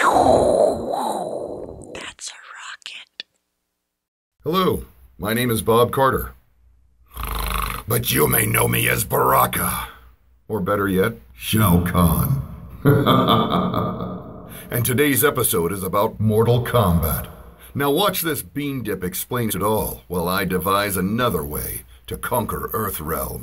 That's a rocket. Hello, my name is Bob Carter. But you may know me as Baraka. Or better yet, Shao Kahn. And today's episode is about Mortal Kombat. Now watch this bean dip explain it all, while I devise another way to conquer Earthrealm.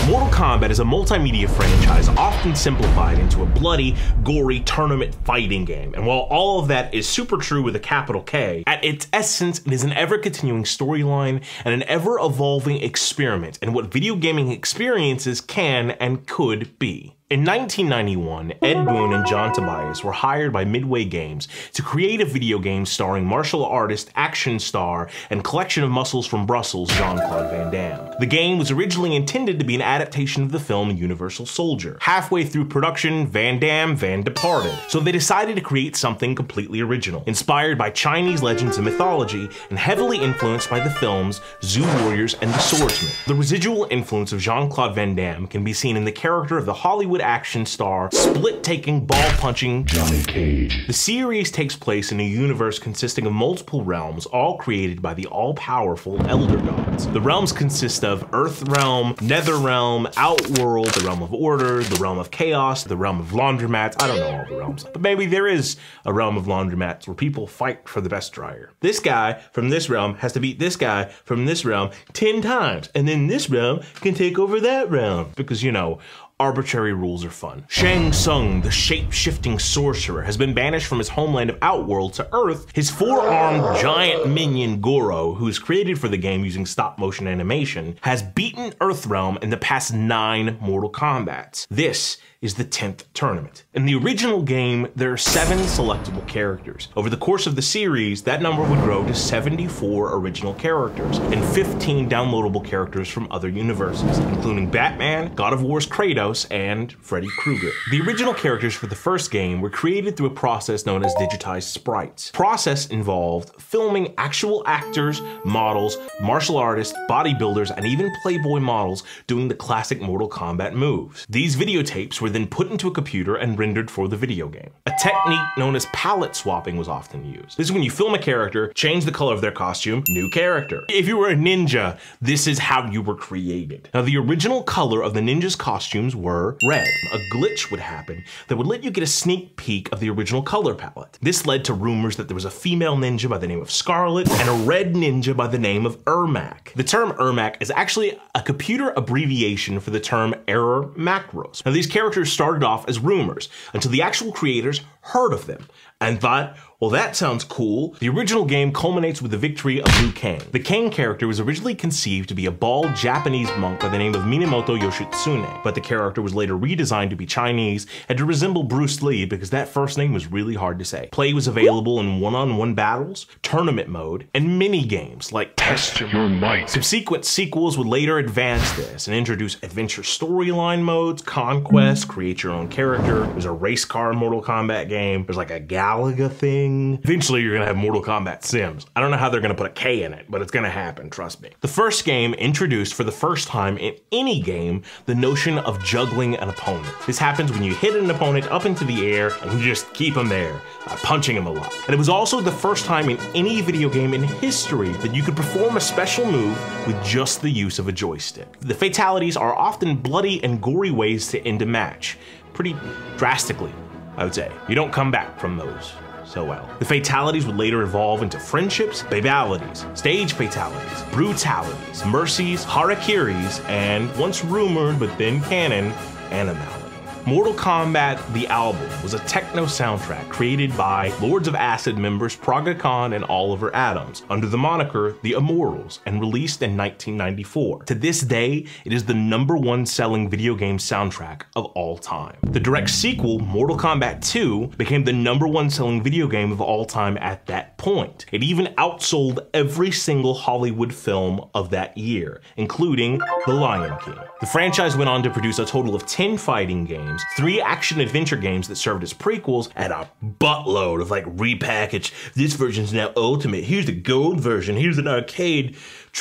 Mortal Kombat is a multimedia franchise often simplified into a bloody, gory tournament fighting game. And while all of that is super true with a capital K, at its essence, it is an ever-continuing storyline and an ever-evolving experiment in what video gaming experiences can and could be. In 1991, Ed Boon and John Tobias were hired by Midway Games to create a video game starring martial artist, action star, and collection of muscles from Brussels, Jean-Claude Van Damme. The game was originally intended to be an adaptation of the film Universal Soldier. Halfway through production, Van Damme departed, so they decided to create something completely original, inspired by Chinese legends and mythology, and heavily influenced by the films Zoo Warriors and The Swordsman. The residual influence of Jean-Claude Van Damme can be seen in the character of the Hollywood action star, split-taking, ball-punching Johnny Cage. The series takes place in a universe consisting of multiple realms, all created by the all-powerful Elder Gods. The realms consist of Earthrealm, Netherrealm, Outworld, the Realm of Order, the Realm of Chaos, the Realm of Laundromats. I don't know all the realms, but maybe there is a Realm of Laundromats where people fight for the best dryer. This guy from this realm has to beat this guy from this realm 10 times, and then this realm can take over that realm. Because, you know, arbitrary rules are fun. Shang Tsung, the shape-shifting sorcerer, has been banished from his homeland of Outworld to Earth. His four-armed giant minion Goro, who is created for the game using stop-motion animation, has beaten Earthrealm in the past 9 Mortal Kombats. This is the 10th tournament. In the original game, there are 7 selectable characters. Over the course of the series, that number would grow to 74 original characters and 15 downloadable characters from other universes, including Batman, God of War's Kratos, and Freddy Krueger. The original characters for the first game were created through a process known as digitized sprites. The process involved filming actual actors, models, martial artists, bodybuilders, and even Playboy models doing the classic Mortal Kombat moves. These videotapes were then put into a computer and rendered for the video game. A technique known as palette swapping was often used. This is when you film a character, change the color of their costume, new character. If you were a ninja, this is how you were created. Now, the original color of the ninjas' costumes were red. A glitch would happen that would let you get a sneak peek of the original color palette. This led to rumors that there was a female ninja by the name of Scarlet and a red ninja by the name of Ermac. The term Ermac is actually a computer abbreviation for the term error macros. Now, these characters started off as rumors until the actual creators heard of them and thought, well, that sounds cool. The original game culminates with the victory of Liu Kang. The Kang character was originally conceived to be a bald Japanese monk by the name of Minamoto Yoshitsune, but the character was later redesigned to be Chinese and to resemble Bruce Lee because that first name was really hard to say. Play was available in one-on-one battles, tournament mode, and mini-games like Test Your Might. Subsequent sequels would later advance this and introduce adventure storyline modes, conquest, create your own character. There's a race car Mortal Kombat game. There's like a Galaga thing. Eventually, you're gonna have Mortal Kombat Sims. I don't know how they're gonna put a K in it, but it's gonna happen, trust me. The first game introduced for the first time in any game the notion of juggling an opponent. This happens when you hit an opponent up into the air and you just keep them there, punching them a lot. And it was also the first time in any video game in history that you could perform a special move with just the use of a joystick. The fatalities are often bloody and gory ways to end a match. Pretty drastically, I would say. You don't come back from those so well. The fatalities would later evolve into friendships, babalities, stage fatalities, brutalities, mercies, harakiris, and once rumored but then canon, animality. Mortal Kombat, the album, was a techno soundtrack created by Lords of Acid members Praga Khan and Oliver Adams under the moniker The Immortals and released in 1994. To this day, it is the #1 selling video game soundtrack of all time. The direct sequel, Mortal Kombat 2, became the #1 selling video game of all time at that point. It even outsold every single Hollywood film of that year, including The Lion King. The franchise went on to produce a total of 10 fighting games, 3 action-adventure games that served as prequels, and a buttload of like repackaged, this version's now Ultimate, here's the gold version, here's an arcade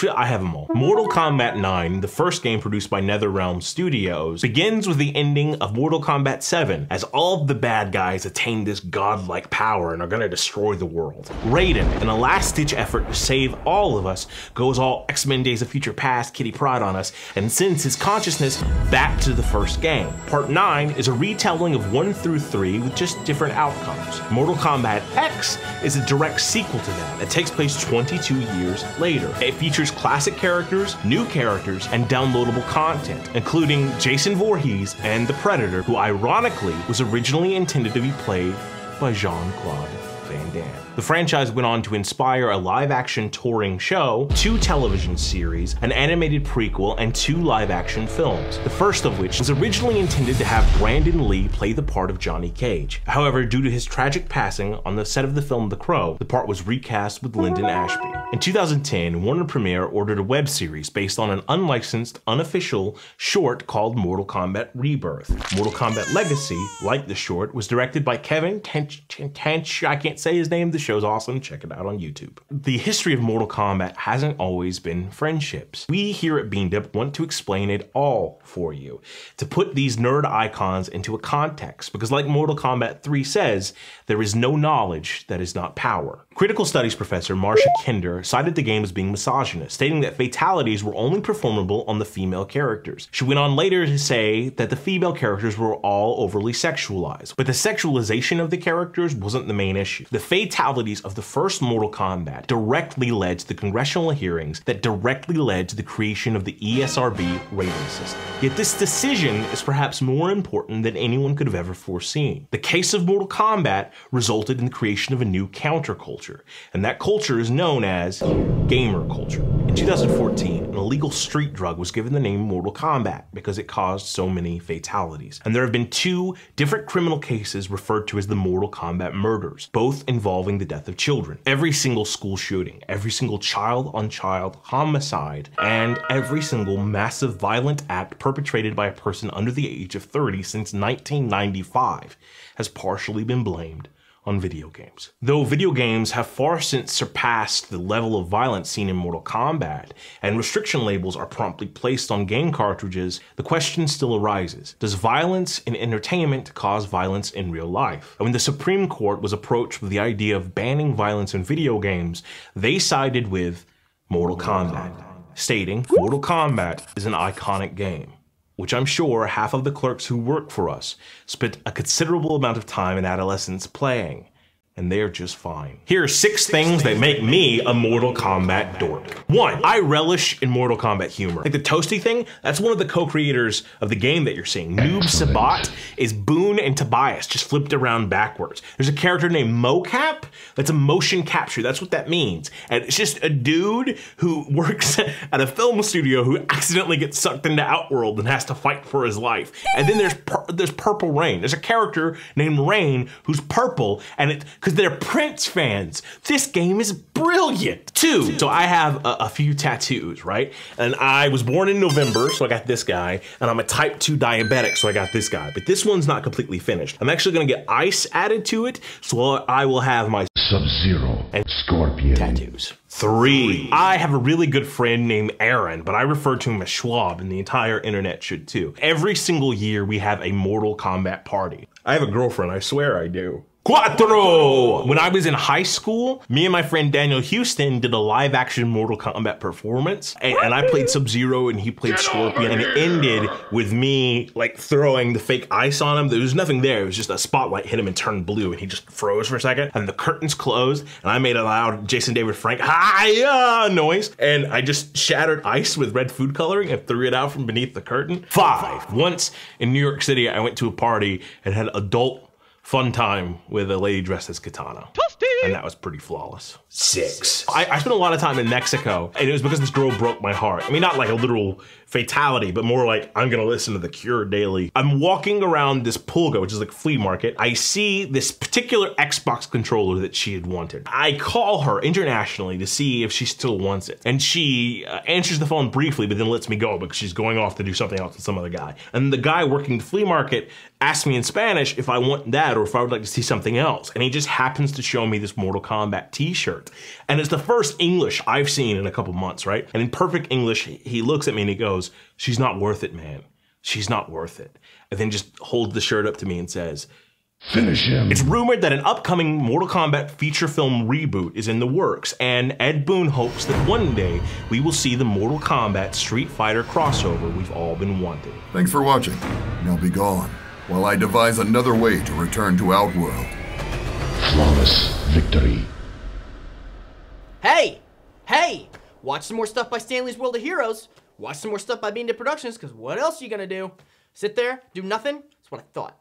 I have them all. Mortal Kombat 9, the first game produced by Earthrealm Studios, begins with the ending of Mortal Kombat 7, as all of the bad guys attain this godlike power and are gonna destroy the world. Raiden, in a last-ditch effort to save all of us, goes all X-Men Days of Future Past Kitty Pryde on us and sends his consciousness back to the first game. Part 9 is a retelling of 1 through 3 with just different outcomes. Mortal Kombat X is a direct sequel to them that takes place 22 years later. It features classic characters, new characters, and downloadable content, including Jason Voorhees and the Predator, who ironically was originally intended to be played by Jean-Claude Van Damme. The franchise went on to inspire a live-action touring show, 2 television series, an animated prequel, and 2 live-action films, the first of which was originally intended to have Brandon Lee play the part of Johnny Cage. However, due to his tragic passing on the set of the film The Crow, the part was recast with Lyndon Ashby. In 2010, Warner Premiere ordered a web series based on an unlicensed, unofficial short called Mortal Kombat Rebirth. Mortal Kombat Legacy, like the short, was directed by Kevin Tench, I can't say his name, the show's awesome, check it out on YouTube. The history of Mortal Kombat hasn't always been friendships. We here at BeanDip want to explain it all for you, to put these nerd icons into a context, because like Mortal Kombat 3 says, there is no knowledge that is not power. Critical studies professor Marcia Kinder cited the game as being misogynist, stating that fatalities were only performable on the female characters. She went on later to say that the female characters were all overly sexualized, but the sexualization of the characters wasn't the main issue. The fatalities of the first Mortal Kombat directly led to the congressional hearings that directly led to the creation of the ESRB rating system. Yet this decision is perhaps more important than anyone could have ever foreseen. The case of Mortal Kombat resulted in the creation of a new counterculture, and that culture is known as gamer culture. In 2014, an illegal street drug was given the name Mortal Kombat because it caused so many fatalities. And there have been 2 different criminal cases referred to as the Mortal Kombat murders, both involving the death of children. Every single school shooting, every single child-on-child homicide, and every single massive violent act perpetrated by a person under the age of 30 since 1995 has partially been blamed on video games. Though video games have far since surpassed the level of violence seen in Mortal Kombat, and restriction labels are promptly placed on game cartridges, the question still arises: does violence in entertainment cause violence in real life? And when the Supreme Court was approached with the idea of banning violence in video games, they sided with Mortal Kombat, stating Mortal Kombat is an iconic game, which I'm sure half of the clerks who work for us spent a considerable amount of time in adolescence playing, and they're just fine. Here are 6 things that make me a Mortal Kombat dork. 1, I relish in Mortal Kombat humor. Like the toasty thing, that's one of the co-creators of the game that you're seeing. Noob Sabat is Boone and Tobias, just flipped around backwards. There's a character named Mocap, that's a motion capture, that's what that means. And it's just a dude who works at a film studio who accidentally gets sucked into Outworld and has to fight for his life. And then there's Purple Rain. There's a character named Rain who's purple, and because they're Prince fans. This game is brilliant. 2, so I have a few tattoos, right? And I was born in November, so I got this guy, and I'm a type 2 diabetic, so I got this guy. But this one's not completely finished. I'm actually gonna get ice added to it, so I will have my Sub-Zero and Scorpion tattoos. 3, I have a really good friend named Aaron, but I refer to him as Schwab, and the entire internet should too. Every single year we have a Mortal Kombat party. I have a girlfriend, I swear I do. 4. When I was in high school, me and my friend Daniel Houston did a live-action Mortal Kombat performance, and I played Sub-Zero and he played Scorpion, and it ended with me like throwing the fake ice on him. There was nothing there, it was just a spotlight hit him and turned blue, and he just froze for a second, and the curtains closed, and I made a loud Jason David Frank hi-ya noise, and I just shattered ice with red food coloring and threw it out from beneath the curtain. 5, once in New York City, I went to a party and had adult fun time with a lady dressed as Katana. Toasty! And that was pretty flawless. 6. I spent a lot of time in Mexico, and it was because this girl broke my heart. I mean, not like a literal fatality, but more like I'm gonna listen to The Cure daily. I'm walking around this Pulga, which is like a flea market. I see this particular Xbox controller that she had wanted. I call her internationally to see if she still wants it. And she answers the phone briefly, but then lets me go because she's going off to do something else with some other guy. And the guy working the flea market asked me in Spanish if I want that or if I would like to see something else. And he just happens to show me this Mortal Kombat t-shirt. And it's the first English I've seen in a couple months, right? And in perfect English, he looks at me and he goes, "She's not worth it, man. She's not worth it." And then just holds the shirt up to me and says, "Finish him." It's rumored that an upcoming Mortal Kombat feature film reboot is in the works, and Ed Boon hopes that one day we will see the Mortal Kombat Street Fighter crossover we've all been wanting. Thanks for watching. Now be gone, while I devise another way to return to Outworld. Flawless victory. Hey! Hey! Watch some more stuff by Stanley's World of Heroes. Watch some more stuff by Bean Dip Productions, because what else are you gonna do? Sit there, do nothing? That's what I thought.